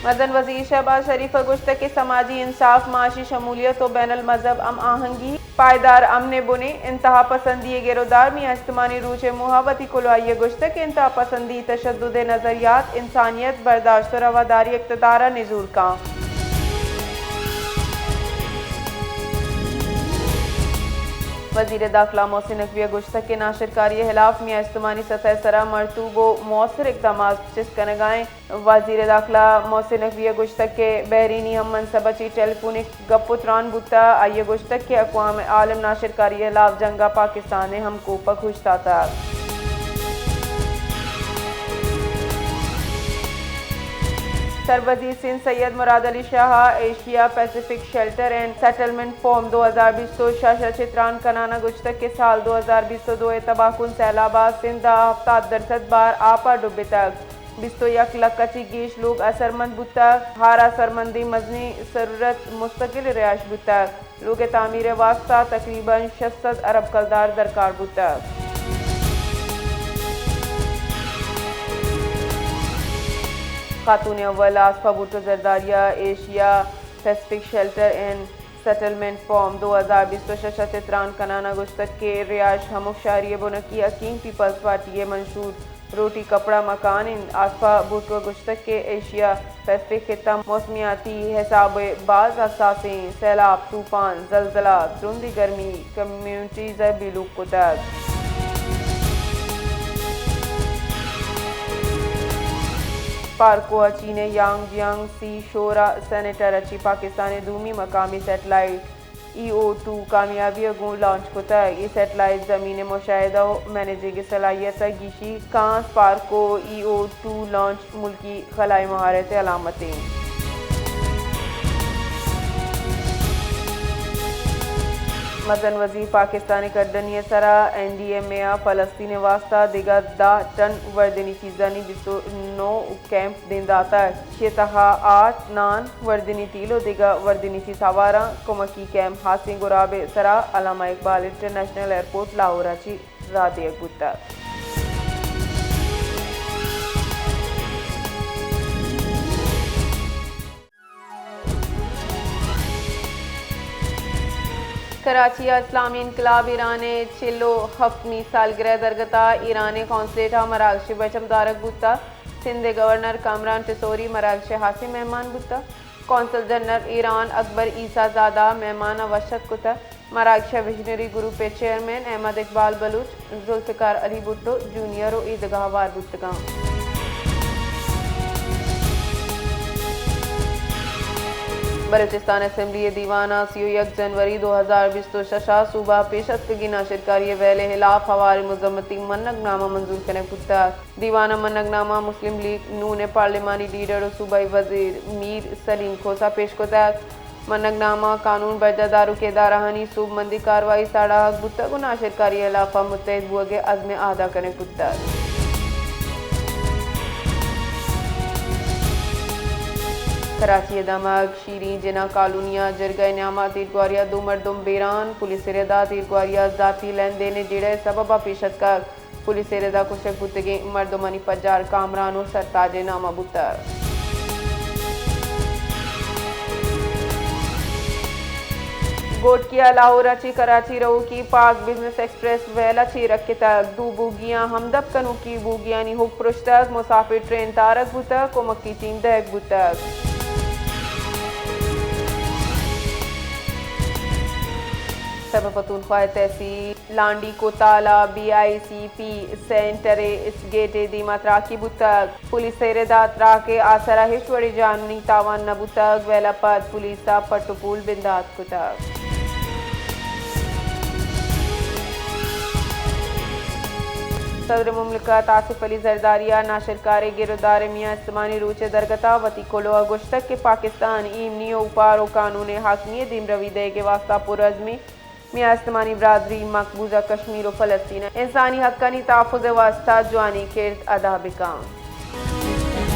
مدن وزیر شہباز شریف گشتہ کے سماجی انصاف، معاشی شمولیت و بین المذہب ہم آہنگی پائیدار امن بنے انتہا پسندی گرودار میاں استمانی روچ محاوتی کلوائی گشتہ کے انتہا پسندی تشدد نظریات انسانیت برداشت و رواداری اقتدارہ نزول کا وزیر داخلہ محسن نقوی گشتہ کے ناشرکاری خلاف میاں استمانی سطح سرا مرتوب و مؤثر اقدامات چسکنگائیں وزیر داخلہ محسن نقوی گشتہ کے بحرینی ہم منصبہ چی ٹیلیفونک گپتران بوتا آئیے گشتہ کے اقوام عالم ناشرکاری خلاف جنگا پاکستان نے ہم کو پکھوشتا تھا سربزیر Sindh Syed Murad Ali Shah Asia Pacific shelter and settlement forum 2020 شاشہ چتران کنانا گشتہ کے سال 2022 تباہ کن سیلابات سندھ 70% بار آپا ڈوبے تک 21 لاکھ کچی گیش لوگ اثرمند بوتا ہارا سرمندی مزنی ضرورت مستقل رہائش بوتا لوگ تعمیر واسطہ تقریباً 600 ارب کلدار درکار بوتا خاتون اول آصفہ بھٹو زرداریہ Asia Pacific shelter and settlement forum 2020 شاشہ چتران کنانا گشتک کے رہائش ہمک شہری بنکی حکیم پیپلز پارٹی منشور روٹی کپڑا مکان ان آصفہ بھٹو گشتک کے ایشیا پیسیفک خطہ موسمیاتی حساب بعض اثاثیں سیلاب طوفان زلزلہ ترندی گرمی کمیونٹیز بیلوک کتاب پارکو چین یانگ جیانگ سی شورا سینیٹر اچھی پاکستان دومی مقامی سیٹلائٹ EO2 کامیابی اگوں لانچ کوتا ہے یہ سیٹلائٹ زمین مشاہدہ و مینیجنگ صلاحیت گیشی کانس پارکو EO2 لانچ ملکی خلائی مہارت علامتیں مدن وزیر پاکستانی کردنی سرا NDMA فلسطین واسطہ دیگا 10 ٹن وردنی فیزانی 29 کیمپ دین داتا ہے شیتہا 8 نان وردنی تیلو دیگا وردنی فی سوارا کمکی کیمپ حاصل گراب سرا علامہ اقبال انٹرنیشنل ایئرپورٹ لاہورہ چی رادی گتا کراچی اسلامی انقلاب ایران چلو ہفتمی سالگرہ درگتا ایران کونسلیٹ مراکش بچم دارک بوتا سندھ گورنر کامران ٹسوری مراکش حاصل مہمان بوتا consul general Iran Akbar Eisazadeh مہمان وشت کتا مراکش visionary group chairman Ahmed Iqbal Baloch Zulfiqar Ali Bhutto junior و عیدگاہ وار بوتگاں بلوچستان اسمبلی دیوانہ 31 جنوری 2020 ششا صوبہ پیشتگی ناشرکاری ویلے خلاف حوار مذمتی منگ نامہ منظور کرنے پتا دیوانہ منگ نامہ مسلم لیگ نون پارلیمانی لیڈر و صوبائی وزیر میر سلیم کھوسا پیش کوتا منگ نامہ قانون برجہ دارو کے دارہانی صوب مندی کاروائی ساڑا حق بتا کو ناشرکاری خلاف متحد بوگے عزم آدھا کرنے پتا کراچی دماغ شیرین جنا کالونیا جرگہ نعمہ تیرگواریا دو مردم بیران پولیس ردا تیرگواریا ذاتی لین دینے جڑے سببہ پیشت کا پولیس ردا کو شک بتگی مردمانی پجار کامران و سرتاج نامہ بتا گوٹ کیا لاہور اچھی کراچی رو کی پاک بزنس ایکسپریس ویلا چی رکھے تک دو بوگیاں ہمدب کنو کی بوگیانی حق پرشتک مسافر ٹرین تارک بتک و مکی ٹیم دہک بتک خیبر پختونخوا تحصیل لانڈی کو تالا BICP سینٹر اس گیٹے دیما تراکی بوتک پولیس ردا تراکے آسرا ہشوڑی جاننی تاوان نبوتک ویلا پد پولیسا پٹوپول بندات کتک صدر مملکت آصف علی زرداریہ ناشرکار گردار میاں استمانی روچ درگتا وتی کلو گشتک کے پاکستان ایمنی و پارو قانون حاکمیت دیم روی دے کے واسطہ پرعزمی میاں استمانی برادری مقبوضہ کشمیر و فلسطین انسانی حقانی تحفظ واسطہ جوانی کرد ادا بکام